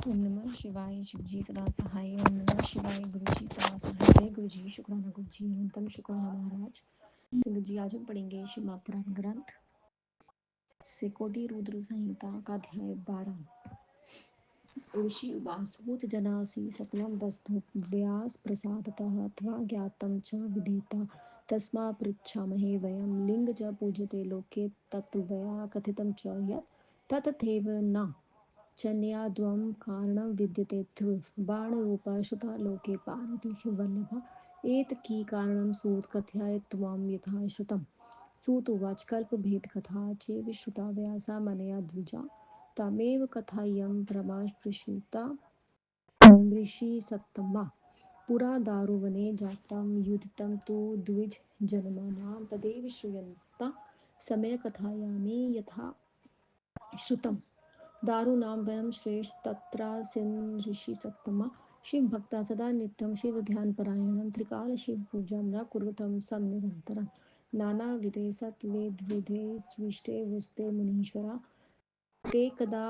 ओम नमः शिवाय शिवजी सदा सहाय। ओम नमः शिवाय गुरुजी सदा सहाय। जय गुरुजी, शुक्राना गुरुजी, अनंतम शुक्राना महाराज। सिंह जी आज हम पढ़ेंगे शिव पुराण ग्रंथ से कोटि रुद्र संहिता का अध्याय 12। ऋषि उवासूत जनासि सकलं वस्तु व्यास प्रसादतः अथवा ज्ञातं च विधेता तस्मा पृच्छामहे वयं लिंग च पूज्यते लोके तत्त्वया कथितं च यत् तथैव न चन्याद्वं कारणं विद्यते ध्रुव बाणरूपा श्रुता लोके पार्वतीषु वल्लभा एतकी कारणं सूत कथयाय त्वं यथा श्रुतं। सूत उवाच कल्पभेदकथा चैव श्रुता व्यासा मनया द्विजा तमेव कथायं परमाश्रिता ऋषिसत्तमा पुरा दारुवने जातं युधितं तु द्विजजन्मनां तदेव श्रूयन्ता समयकथायामे यथा श्रुतम्। दारुणां वनं श्रेष्ठ तत्रासीन् ऋषिसत्तमा शिवभक्ता सदा नित्यं शिवध्यानपरायणं त्रिकालशिवपूजां न कुर्वतं सम्निरन्तरं नानाविधे सत्त्वेद्विधे सृष्टे वुस्ते मुनीश्वरा ते कदा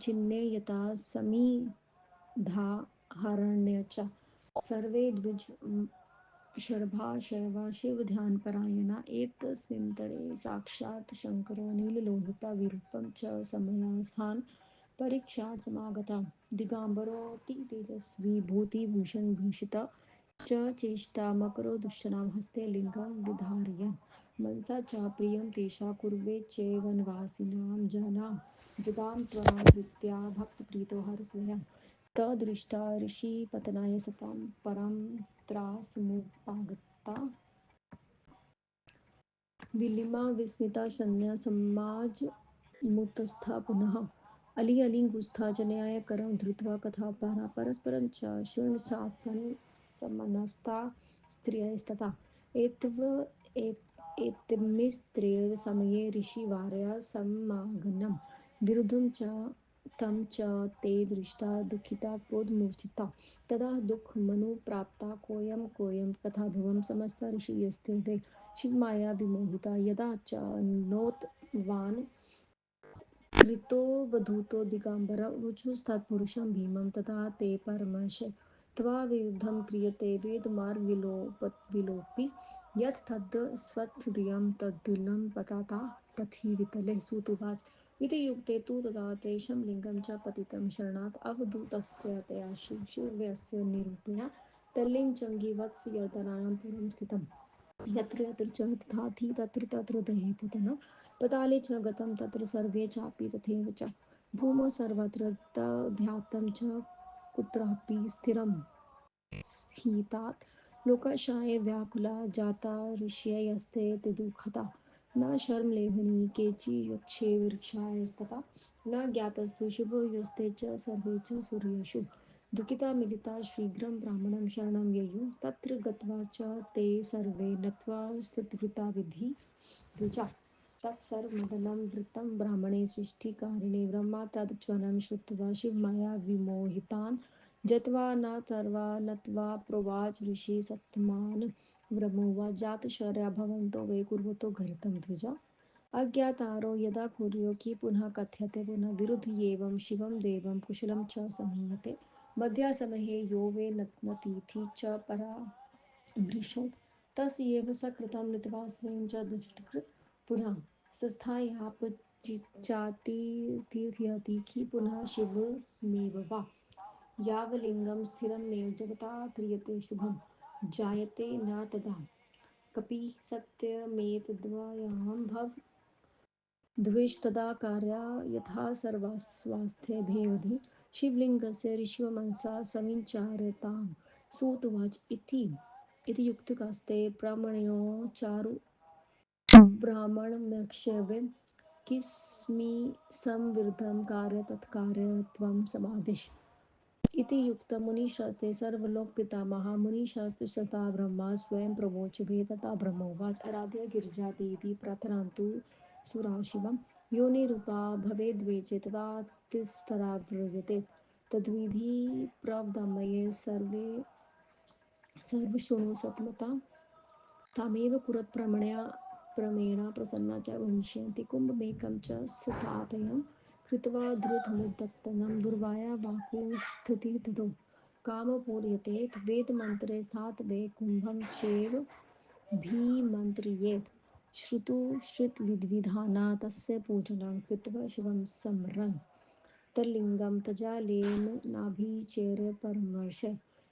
चिन्ने यथा समिधाहारण्य च सर्वे द्विज शर्भा शैवा शिवध्यानपरायणा एतस्मिन्तरे साक्षात् शङ्करो नीललोहिता विरूपं च समयास्थान् परीक्षार्थमागता दिगाम्बरोऽतितेजस्वी भूतिभूषणभूषिता च चेष्टा मकरो दुष्टनां हस्ते लिङ्गं विधारयन् मनसा च प्रियं तेषा कुर्वे चैवनवासिनां जनां जगां त्वरां प्रीत्या भक्तप्रीतो हरस्वयं तदृष्टा ऋषिपतनाय सतां परं त्रासमुपागता विलिमा विस्मिता शन्या समाजमुतस्था पुनः अलिअलिङ्गुस्था जनयाय करं धृत्वा कथापारा परस्परं च शृण्वन्सासन् समनस्ता स्त्रियस्तथा एतव एतमिस्त्रैव समये ऋषिवार्या समागमनं विरुद्धं च तं च ते दृष्टा दुःखिता क्रोधमूर्छिता तदा दुःखमनुप्राप्ता कोऽयं कथाभुवं समस्ता ऋषयस्ते वै शिवमाया विमोहिता यदा च नोतवान् कृतोऽवधूतो दिगम्बरौ रुजुस्तत्पुरुषं भीमं तदा ते परमश त्वाविरुद्धं क्रियते वेदमार्गविलोपि यत् तद् स्वत्रियं तद्दुलं पताता पथिवितले सुतुवाच इति युक्ते तु तदा तेषं लिङ्गं च पतितं शरणात् अवधूतस्य तया शिवस्य निरूपेण तल्लिङ्गचङ्गीवत्सयर्दनानां पुरं स्थितम् यत्र यत्र च तथाथि तत्र तत्र दहे पुतना पताले च गतं तत्र सर्गे चापि तथैव च भूमौ सर्वत्र ध्यातं च कुत्रापि स्थिरं स्थितात् लोकाशाय व्याकुला जाता ऋष्ययस्ते ते दुःखता न शर्मलेभनी केचियक्षे वृक्षायस्तथा न ज्ञातस्तु शुभो युस्ते च सर्वे च सूर्येषु दुःखिता मिलिता शीघ्रं ब्राह्मणं शरणं ययुः तत्र गत्वा च ते सर्वे नत्वा स्तुतिवृता विधि द्विजा तत्सर्वमदनं वृत्तं ब्राह्मणे सृष्टिकारिणे ब्रह्मा तद्वचनं श्रुत्वा शिवमाया विमोहितान् जत्वा न सर्वा नत्वा प्रोवाच ऋषिसत्तमान् ब्रह्मोवाच जातशौर्या भवन्तो वै कुर्वतो घृतं द्विजा अज्ञातारो यदा कुर्यो कि पुनः कथ्यते पुनः विरुध्येवं शिवं देवं कुशलं च समीयते मध्यासमये यो वै नतीथि च परा वृषोत् तस्यैव सकृतं नीत्वा स्वयं च दुष्कृत् पुनः संस्थायापचिच्चातीर्थयति कि पुनः शिवमेव वा यावलिङ्गं स्थिरमेव जगता त्रियते शुभं जायते न तदा कपि सत्यमेतद्वयं द्विषतदा कार्या यथा सर्वस्वास्थ्यभेवधि शिवलिङ्गस्य ऋषियो मनसा समिचारतां सूत उवाच इति युक्तकास्ते ब्राह्मणयो चारु ब्राह्मणमक्षवे किस्मिसंविरुद्धं कार्य तत्कार्यत्वं समादिश इति युक्तमुनिशास्त्रे सर्वलोकपितामहः मुनिशास्त्रसत्ता ब्रह्मा स्वयं प्रवोचभे तथा ब्रह्मोवाच आराध्य गिरिजादेवी प्रार्थनान्तु सुराशिवं योनिरूपा भवेद्वेचे तदा तिस्तराव्रजते तद्विधि प्रवदमये सर्वशृणु सत्मता तामेव कुरुत प्रमेणा प्रसन्ना च भविष्यन्ति कुम्भमेकं च स्थापयन् कृत्वा धृतमुद्दत्तनं दुर्वाया वाकुस्थिति ततो कामपूर्यते वेदमन्त्रे स्थात् वै कुम्भं चैव भीमन्त्रियेत् श्रुतु श्रुतविद्विधाना तस्य पूजनं कृत्वा शिवं स्मरन् तल्लिंगम तजालेन नाभिचेरपरमर्श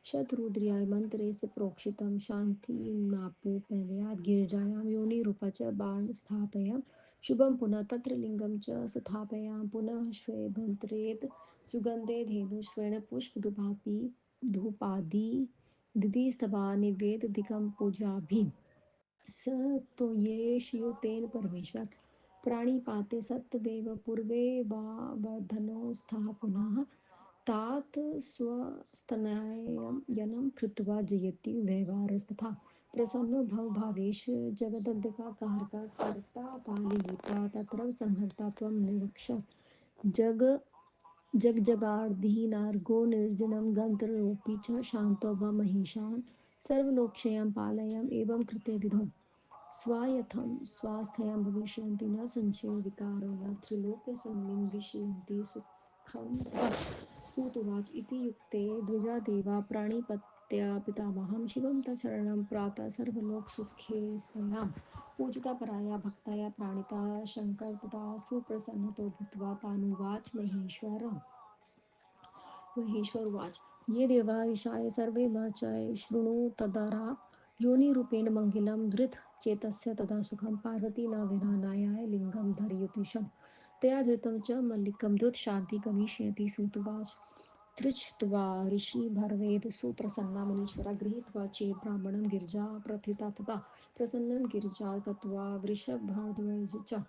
शतरुद्र्याय मंत्रे से प्रोक्षितं शान्तिमापुपैलयात् गिरिजायां योनिरूपा च बाण स्थापयाम शुभं पुनः तत्र लिंगं च स्थापयाम पुनः श्वेभन्त्रेत सुगन्धे धेनुश्वेन पुष्पधूपापि धूपादि दिदिस्तवा निवेदितं पूजाभिः स तो ये शियुतेन परमेश्वर प्राणिपाते सत्त्वेव पूर्वे वा वर्धनो स्थः पुनः तात स्वस्तनयनं कृत्वा जयति व्यवहारस्तथा प्रसन्नो भवभावेश जगदन्धकारका कर्ता पालयिता तत्र संहर्ता त्वं निवक्ष जग जगजगार्धिनार्गो निर्जनं गन्धर्वोऽपि च शान्तो वा महिषान् सर्वलोकक्षयं पालयम् एवं कृते विधौ स्वायथं स्वास्थ्यं भविष्यन्ति न संशयो विकारो न त्रिलोक्यसम्मिं विषयन्ति सुखं सः सूतुवाच इति युक्ते द्विजादेवा प्राणिपत्या पितामहं शिवं तच्छरणं प्रातः सर्वलोकसुखे स्वयां पूजिता पराया भक्ताया प्राणिता शङ्कर तथा सुप्रसन्नतो भूत्वा तानुवाच महेश्वर उवाच ये देवा ईशाय सर्वे मर्चय शृणु तदरा योनिरूपेण मंगिलं धृत चेतस्य तदा सुखं पार्वती न विनानायाय लिंगं धरयुतिशं तया धृतं च मल्लिकं धृत शान्ति गमिष्यति सुतुवाच धृष्ट्वा ऋषि भर्वेद सुप्रसन्ना मुनीश्वरा गृहीत्वा चेत् ब्राह्मणं गिरिजा प्रथिता तथा प्रसन्नं गिरिजा गत्वा वृषभर्ध्वज च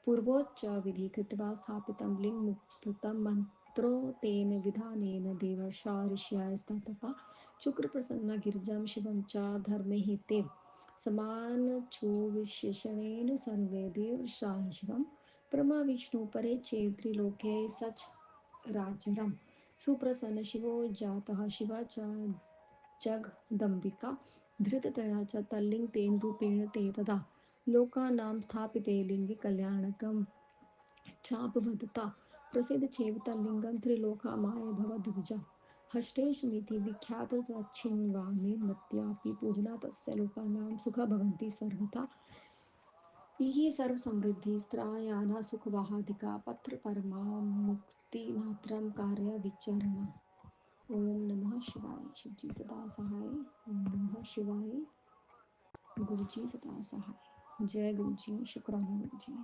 पूर्वोच्च विधि कृत्वा स्थापितं लिङ्गमुक्तं मन्त्रो तेन विधानेन देवर्षा ऋष्यास्ततपा शुक्रप्रसन्ना गिरिजां शिवं च धर्महिते समानचोविशेषणेन सर्वे देवर्षाः शिवं ब्रह्मा विष्णु परे चैव त्रिलोके सच राजरं सुप्रसन्न शिवो जातः शिवा च जगदम्बिका धृततया च तल्लिङ्ग तेन रूपेण ते तदा लोकानां स्थापिते लिङ्गे कल्याणकं चापवदता प्रसिद्ध चेव तल्लिङ्गं त्रिलोकामाय भवद्विजा हष्टेशमिति विख्याततच्छिन्वामेर्मत्यापि पूजना तस्य लोकानां सुखा भवन्ति सर्वथा इह सर्वसमृद्धिस्त्रायाना सुखवाहाधिका पत्रपरमा मुक्तिनात्रं कार्यविचरणा ओम नमः शिवाय शिवजी सदा सहाय ओम नमः शिवाय गुरुजी सदा सहाय जय गुरुजी शुक्राना गुरुजी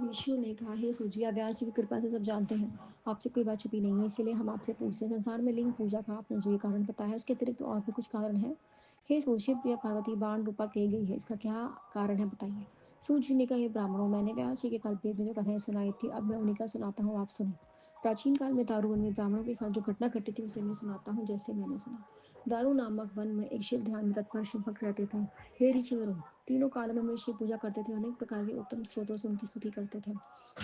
विष्णु ने कहा हे सूजी व्यास जी की कृपा से सब जानते हैं आपसे कोई बात छुपी नहीं है इसीलिए हम आपसे पूछते हैं संसार में लिंग पूजा का आपने जो ये कारण बताया है उसके अतिरिक्त और भी कुछ कारण है हे सूजी प्रिय पार्वती बाण रूपा कही गई है इसका क्या कारण है बताइए सूजी ने कहा हे ब्राह्मणों मैंने व्यास जी के कल्पवेद में जो कथाएं सुनाई थी अब मैं उन्हीं का सुनाता हूँ आप सुने प्राचीन काल में दारूवन में ब्राह्मणों के साथ जो घटना घटी थी उसे मैं सुनाता हूँ जैसे मैंने सुना दारू नामक वन में एक शिव ध्यान में तत्पर शिव भक्त रहते थे हे ऋषिवरों तीनों कालों में वे शिव पूजा करते थे अनेक प्रकार के उत्तम स्रोतों से उनकी स्तुति करते थे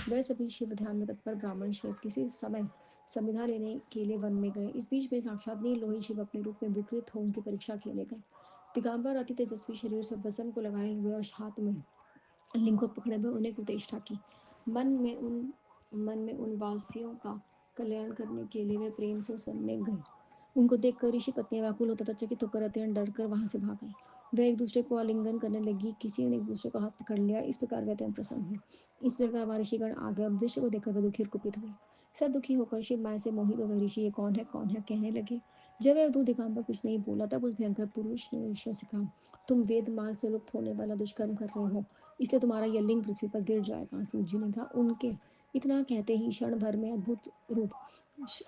वह सभी शिव ध्यान में तत्पर ब्राह्मण शिव किसी समय संविधा लेने के लिए वन में गए इस बीच में साक्षात नीलोही शिव अपने रूप में विकृत हो उनकी परीक्षा के लिए गए दिगंबर अति तेजस्वी शरीर से बसम को लगाए हुए और हाथ में लिंग को पकड़े हुए उन्हें कुतेष्ठा की मन में उन मन में उन वासियों का कल्याण करने के लिए वे प्रेम से उस वन में गए उनको देखकर ऋषि पत्नियां व्याकुल होता चकित होकर अत्यंत डर कर वहां से भाग गई वह एक दूसरे को आलिंगन करने लगी किसी ने एक दूसरे को हाथ पकड़ लिया इस प्रकार वे अत्यंत प्रसन्न हुए इस प्रकार वह ऋषिगण आ गए और दृश्य को देखकर वे दुखी और कुपित हुए सब दुखी होकर शिव माया से मोहित हो गए ऋषि ये कौन है कहने लगे जब वह दो दिगंबर कुछ नहीं बोला तब उस भयंकर पुरुष ने ऋषियों से कहा तुम वेद मार्ग से लुप्त होने वाला दुष्कर्म कर रहे हो इसलिए तुम्हारा यह लिंग पृथ्वी पर गिर जाएगा सूर्य ने कहा उनके इतना कहते ही क्षण भर में अद्भुत रूप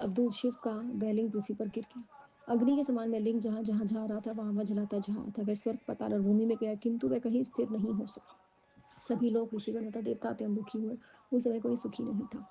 अवधूत शिव का वह लिंग पृथ्वी पर गिर गया अग्नि के समान वह लिंग जहाँ जहाँ जा रहा था वहां वह जलाता जा रहा था वह स्वर्ग पताल और भूमि में गया किंतु वह कहीं स्थिर नहीं हो सका सभी लोग ऋषिगण तथा देवता अत्यंत दुखी हुए उस समय कोई सुखी नहीं था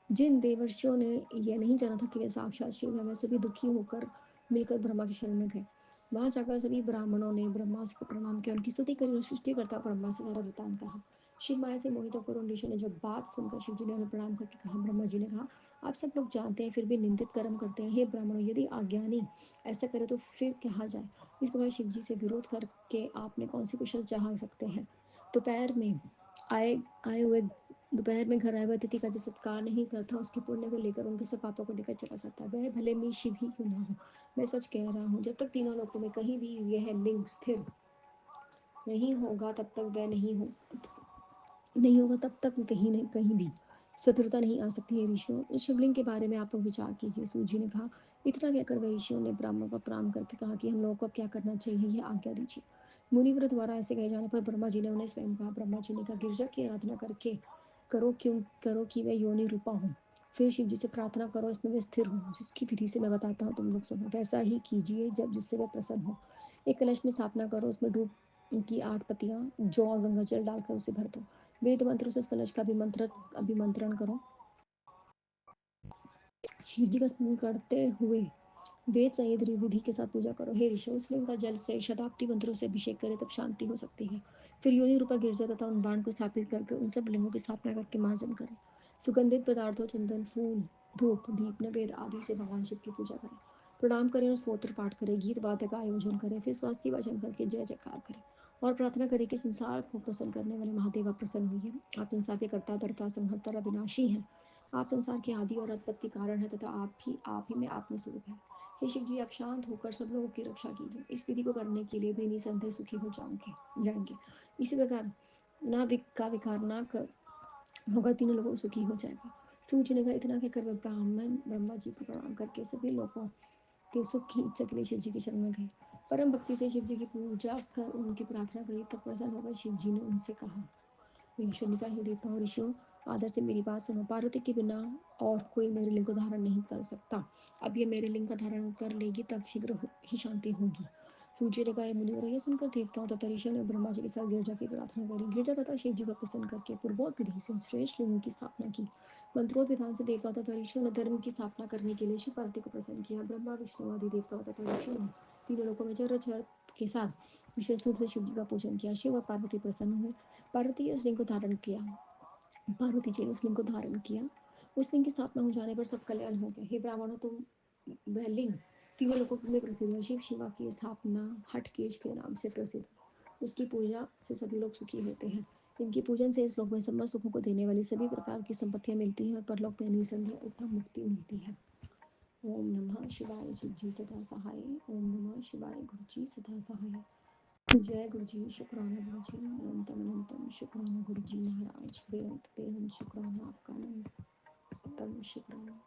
जिन देवर्षियों ने यह नहीं जाना था कि वे साक्षात शिव हैं, वे सभी दुखी होकर मिलकर ब्रह्मा की शरण में गए। वहां जाकर सभी ब्राह्मणों ने ब्रह्मा को प्रणाम किया, उनकी स्तुति करी और सृष्टिकर्ता ब्रह्मा से सारा वृतांत कहा। शिव माया से मोहित होकर उन ऋषियों ने जब बात सुनकर शिव जी ने उन्हें प्रणाम करके कहा, ब्रह्मा जी ने कहा, आप सब लोग जानते हैं फिर भी निंदित कर्म करते हैं। हे ब्राह्मणों, यदि अज्ञानी ऐसा करे तो फिर कहा जाए। इस प्रकार शिव जी से विरोध करके आपने कौन सी कुशल चाह सकते हैं। दोपहर में आए आए हुए दोपहर में घर आए हुए अतिथि का जो सत्कार नहीं करता, उसके पुण्य को लेकर उनके सब पापों को देकर चला जाता है। वह भले में शिव ही क्यों ना हो। मैं सच कह रहा हूँ, जब तक तीनों लोकों में कहीं भी यह लिंग स्थिर नहीं होगा तब तक वह नहीं होगा तब तक कहीं नहीं कहीं भी स्थिरता नहीं आ सकती है। ऋषियों, उस शिवलिंग के बारे में आप लोग विचार कीजिए। सूर्य जी ने कहा। इतना कहकर वह ऋषियों ने ब्राह्मणों का प्रणाम करके कहा कि हम लोगों को अब क्या करना चाहिए, यह आज्ञा दीजिए। मुनिव्रत द्वारा ऐसे कहे जाने पर ब्रह्मा जी ने उन्हें स्वयं कहा। ब्रह्मा जी ने कहा, गिरजा की आराधना करके करो कि वह योनि रूपा हो। फिर शिव जी से प्रार्थना करो, इसमें वे स्थिर हो। जिसकी विधि से मैं बताता हूँ तुम लोग सुनो, वैसा ही कीजिए जब जिससे वह प्रसन्न हो। एक कलश में स्थापना करो, उसमें धूप की 8 पत्तियां जौ और गंगा जल डालकर उसे भर दो। वेद मंत्रों से उस कलश का अभिमंत्रण करो। शिव जी का स्मरण करते हुए वेद संहित विधि के साथ पूजा करो। हे ऋषि, उस लिंग का जल से शताब्दी मंत्रों से अभिषेक करे तब शांति हो सकती है। फिर योनि रूपा गिरजा तथा उन बाण को स्थापित करके उन सब लिंगों की स्थापना करके मार्जन करें। सुगंधित पदार्थों, चंदन, फूल, धूप, दीप, नैवेद्य आदि से भगवान शिव की पूजा करें। प्रणाम करें और स्तोत्र पाठ करें, गीत वाद्य का आयोजन करें। फिर स्वास्थ्य वाचन करके जय जयकार करें और प्रार्थना करें कि संसार को प्रसन्न करने वाले महादेव आप प्रसन्न हुई है। आप संसार के कर्ता धर्ता संहर्ता और अविनाशी हैं। आप संसार के आदि और उत्पत्ति कारण है तथा आप ही में आत्मस्वरूप है। हे शिव जी, आप शांत होकर सब लोगों की रक्षा कीजिए। इस विधि को करने के लिए भी निसंदेह सुखी हो जाएंगे। इसी प्रकार ना का विकार ना कर होगा, तीनों लोगों को सुखी हो जाएगा। सूर्य ने कहा। इतना कहकर वह ब्राह्मण ब्रह्मा जी को प्रणाम करके सभी लोगों के सुख की इच्छा के लिए शिव जी की शरण में गए। परम भक्ति से शिव जी की पूजा कर उनकी प्रार्थना करी, तब प्रसन्न होकर शिव जी ने उनसे कहा। ईश्वर ने कहा, हे देवताओं ऋषियों, आदर से मेरी बात सुनो। पार्वती के बिना और कोई मेरे लिंग को धारण नहीं कर सकता। अब ये मेरे लिंग का धारण कर लेगी तब शीघ्र ही शांति होगी। सूर्य ने कहा, मुनिवर, यह सुनकर देवताओं तथा ऋषियों ने ब्रह्मा जी के साथ गिरजा की प्रार्थना करी। गिरजा तथा शिव जी को प्रसन्न करके पूर्वोक्त विधि से श्रेष्ठ लिंग की स्थापना की। मंत्रोक्त विधान से देवताओं तथा ऋषियों ने धर्म की स्थापना करने के लिए शिव पार्वती को प्रसन्न किया। ब्रह्मा विष्णु आदि देवताओं तथा ऋषियों ने तीनों लोकों में जर के साथ विशेष रूप से शिव जी का पूजन किया। शिव और पार्वती प्रसन्न हुए। पार्वती ने उस लिंग को धारण किया पार्वती जी ने उस लिंग को धारण किया। उस लिंग की स्थापना हो जाने पर सब कल्याण हो गया। हे ब्राह्मणों, तुम वह लिंग तीनों लोगों में प्रसिद्ध है। शिव शिवा की स्थापना हटकेश के नाम से प्रसिद्ध। उसकी पूजा से सभी लोग सुखी होते हैं। इनकी पूजन से इस लोक में समस्त सुखों को देने वाली सभी प्रकार की संपत्तियां मिलती हैं और परलोक में निसंदेह उत्तम मुक्ति मिलती है। ओम नमः शिवाय। शिव जी सदा सहाय। ओम नमः शिवाय। गुरु जी सदा सहाय। जय गुरु जी। शुक्राना गुरु जी। अनंतम अनंतम शुक्राना गुरु जी महाराज। बेअंत बेअंत शुक्राना आपका। अनंतम शुक्राना।